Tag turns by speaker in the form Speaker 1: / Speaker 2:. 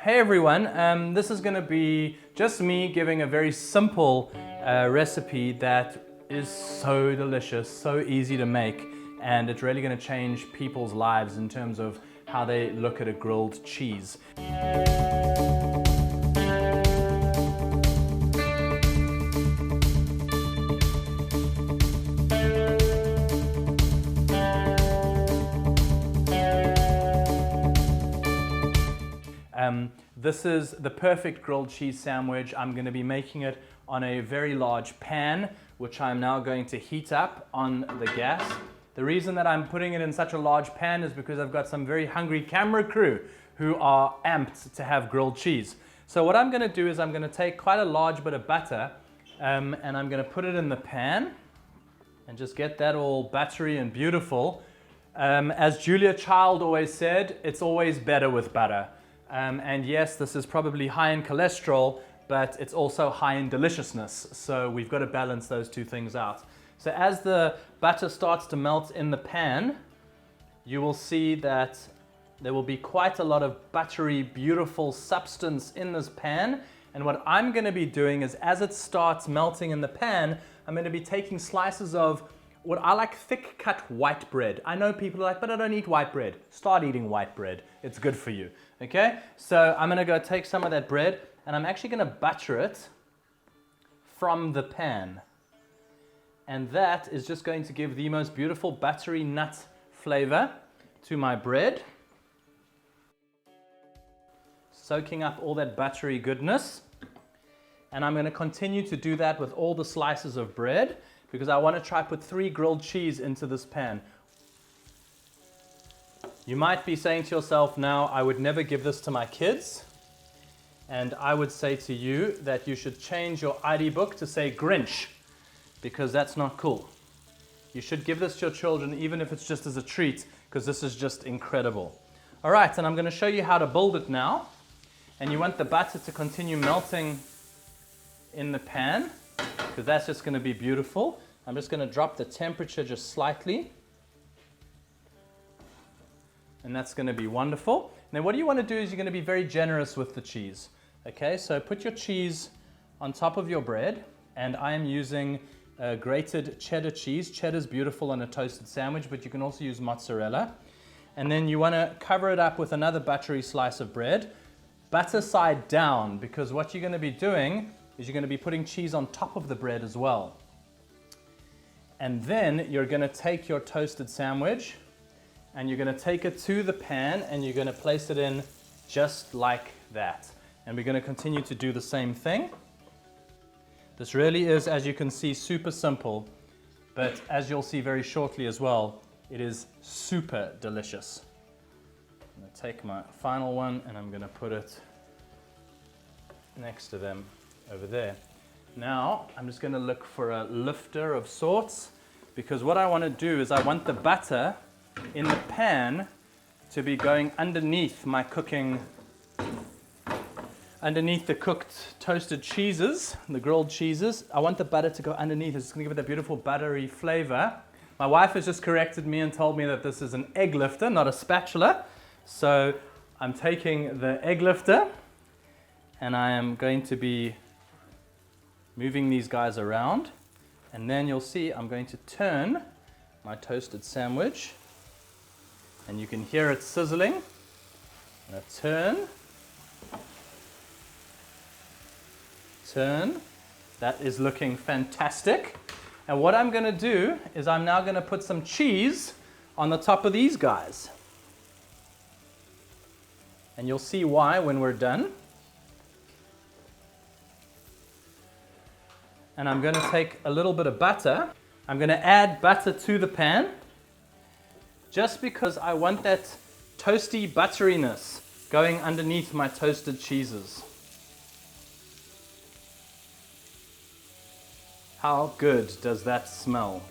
Speaker 1: Hey everyone, this is going to be just me giving a very simple recipe that is so delicious, so easy to make, and it's really going to change people's lives in terms of how they look at a grilled cheese. This is the perfect grilled cheese sandwich. I'm going to be making it on a very large pan, which I'm now going to heat up on the gas. The reason that I'm putting it in such a large pan is because I've got some very hungry camera crew who are amped to have grilled cheese. So what I'm going to do is I'm going to take quite a large bit of butter and I'm going to put it in the pan and just get that all buttery and beautiful. As Julia Child always said, it's always better with butter. And yes, this is probably high in cholesterol, but it's also high in deliciousness. So we've got to balance those two things out. So as the butter starts to melt in the pan, you will see that there will be quite a lot of buttery, beautiful substance in this pan. And what I'm going to be doing is, as it starts melting in the pan, I'm going to be taking slices of what I like thick cut white bread. I know people are like, but I don't eat white bread. Start eating white bread. It's good for you. Okay? So I'm going to go take some of that bread and I'm actually going to butter it from the pan. And that is just going to give the most beautiful buttery nut flavor to my bread. Soaking up all that buttery goodness. And I'm going to continue to do that with all the slices of bread, because I want to try put 3 grilled cheese into this pan. You might be saying to yourself now, I would never give this to my kids. And I would say to you that you should change your ID book to say Grinch, because that's not cool. You should give this to your children, even if it's just as a treat, because this is just incredible. All right, and I'm going to show you how to build it now. And you want the butter to continue melting in the pan, because that's just going to be beautiful. I'm just going to drop the temperature just slightly. And that's going to be wonderful. Now what you want to do is you're going to be very generous with the cheese. Okay, so put your cheese on top of your bread. And I am using grated cheddar cheese. Cheddar is beautiful on a toasted sandwich, but you can also use mozzarella. And then you want to cover it up with another buttery slice of bread. Butter side down, because what you're going to be doing is you're going to be putting cheese on top of the bread as well. And then you're going to take your toasted sandwich and you're going to take it to the pan and you're going to place it in just like that. And we're going to continue to do the same thing. This really is, as you can see, super simple, but as you'll see very shortly as well, it is super delicious. I'm going to take my final one and I'm going to put it next to them over there. Now I'm just going to look for a lifter of sorts, because what I want to do is I want the butter in the pan to be going underneath my underneath the cooked toasted cheeses, the grilled cheeses. I want the butter to go underneath. It's going to give it that beautiful buttery flavor. My wife has just corrected me and told me that this is an egg lifter, not a spatula. So I'm taking the egg lifter and I am going to be moving these guys around, and then you'll see I'm going to turn my toasted sandwich and you can hear it sizzling. I'm going to turn. That is looking fantastic. And what I'm going to do is I'm now going to put some cheese on the top of these guys. And you'll see why when we're done. And I'm going to take a little bit of butter. I'm going to add butter to the pan, just because I want that toasty butteriness going underneath my toasted cheeses. How good does that smell?